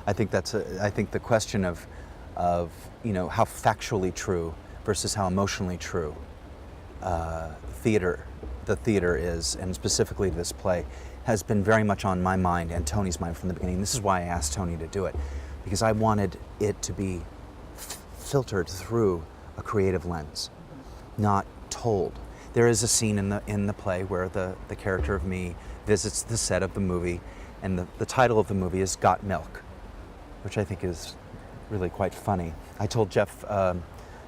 I think I think the question of how factually true versus how emotionally true the theater is, and specifically this play, has been very much on my mind and Tony's mind from the beginning. This is why I asked Tony to do it, because I wanted it to be filtered through a creative lens, not told. There is a scene in the play where the character of me visits the set of the movie, and the title of the movie is Got Milk, which I think is really quite funny. I told Jeff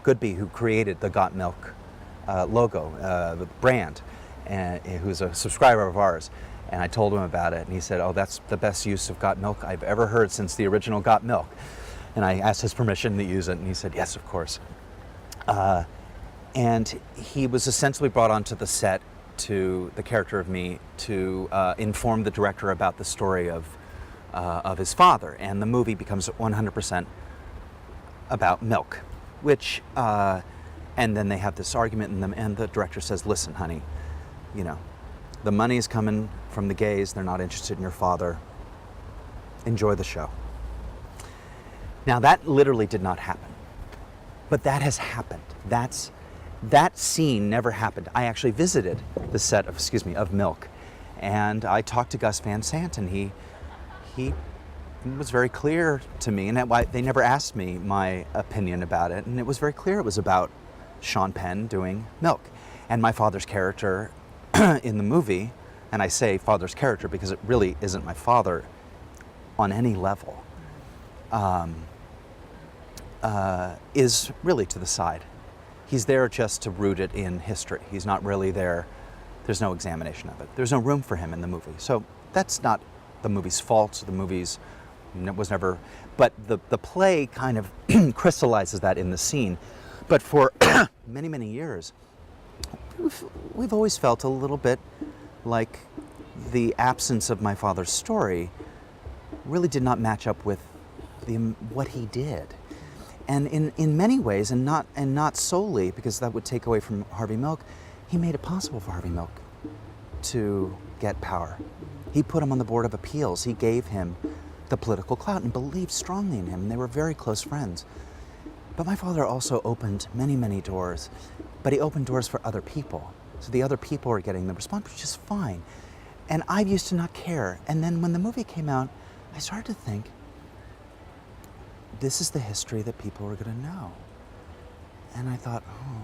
Goodby, who created the Got Milk logo, the brand, and who's a subscriber of ours, and I told him about it, and he said, "Oh, that's the best use of Got Milk I've ever heard since the original Got Milk." And I asked his permission to use it, and he said, "Yes, of course." And he was essentially brought onto the set to the character of me to inform the director about the story of his father, and the movie becomes 100% about milk, which, and then they have this argument, and the director says, "Listen, honey, the money's coming from the gays. They're not interested in your father. Enjoy the show." Now, that literally did not happen, but that has happened. That scene never happened. I actually visited the set of Milk, and I talked to Gus Van Sant, and he was very clear to me, and they never asked me my opinion about it, and it was very clear it was about Sean Penn doing Milk. And my father's character in the movie, and I say father's character because it really isn't my father on any level, is really to the side. He's there just to root it in history. He's not really there. There's no examination of it. There's no room for him in the movie. So that's not the movie's fault. The movie's was never, but the play kind of crystallizes that in the scene. But for many, many years, we've always felt a little bit like the absence of my father's story really did not match up with what he did. And in many ways, and not solely, because that would take away from Harvey Milk, he made it possible for Harvey Milk to get power. He put him on the Board of Appeals. He gave him the political clout and believed strongly in him, and they were very close friends. But my father also opened many, many doors, but he opened doors for other people. So the other people were getting the response, which is fine. And I used to not care. And then when the movie came out, I started to think, this is the history that people are going to know. And I thought, oh,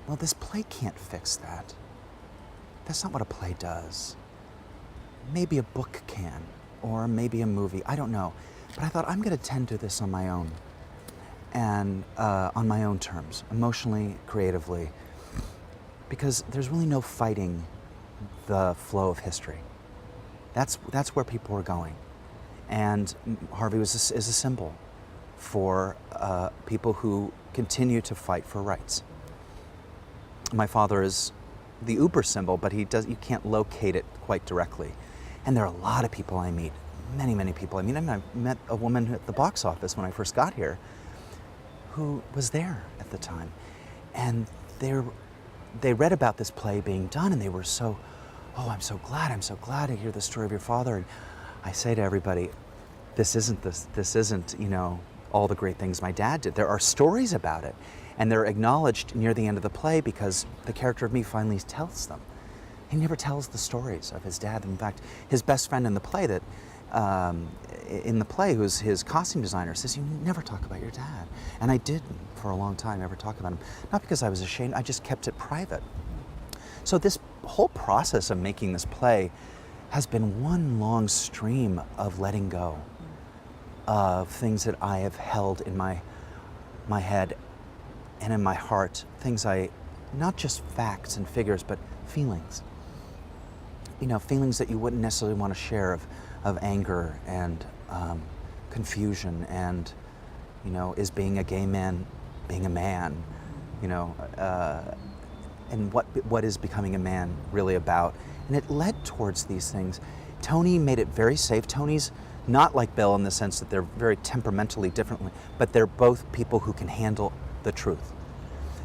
well, this play can't fix that. That's not what a play does. Maybe a book can, or maybe a movie, I don't know. But I thought, I'm going to tend to this on my own, and on my own terms, emotionally, creatively, because there's really no fighting the flow of history. That's where people are going. And Harvey is a symbol for people who continue to fight for rights. My father is the uber symbol, but you can't locate it quite directly. And there are a lot of people I meet, many, many people I meet. I mean, I met a woman at the box office when I first got here who was there at the time. And they read about this play being done, and they were so, oh, I'm so glad to hear the story of your father. And I say to everybody, this isn't, all the great things my dad did. There are stories about it, and they're acknowledged near the end of the play because the character of me finally tells them. He never tells the stories of his dad. In fact, his best friend in the play who's his costume designer, says, "You never talk about your dad." And I didn't for a long time ever talk about him. Not because I was ashamed, I just kept it private. So this whole process of making this play has been one long stream of letting go of things that I have held in my head and in my heart, not just facts and figures, but feelings. Feelings that you wouldn't necessarily want to share of anger and confusion and, is being a gay man being a man, and what is becoming a man really about. And it led towards these things. Tony made it very safe. Tony's not like Bill in the sense that they're very temperamentally differently, but they're both people who can handle the truth.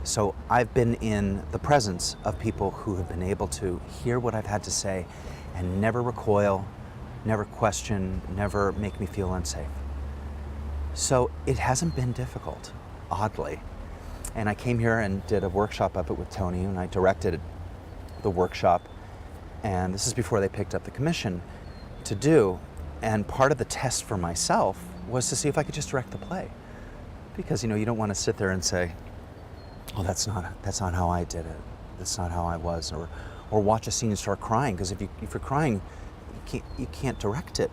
So I've been in the presence of people who have been able to hear what I've had to say and never recoil, never question, never make me feel unsafe. So it hasn't been difficult, oddly. And I came here and did a workshop of it with Tony, and I directed the workshop. And this is before they picked up the commission to do. And part of the test for myself was to see if I could just direct the play. Because, you know, you don't want to sit there and say, oh, that's not how I did it. That's not how I was. Or watch a scene and start crying, because if you're crying, you can't direct it,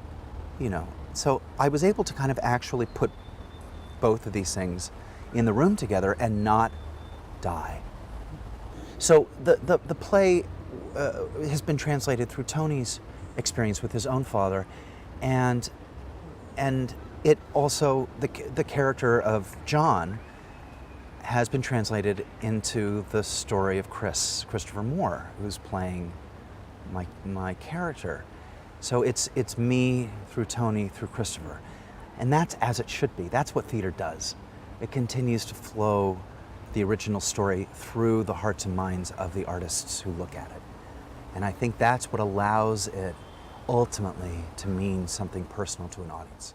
you know. So I was able to kind of actually put both of these things in the room together and not die. So the play has been translated through Tony's experience with his own father, and it also, the character of John has been translated into the story of Christopher Moore, who's playing my character. So it's me through Tony through Christopher. And that's as it should be. That's what theater does. It continues to flow the original story through the hearts and minds of the artists who look at it. And I think that's what allows it ultimately to mean something personal to an audience.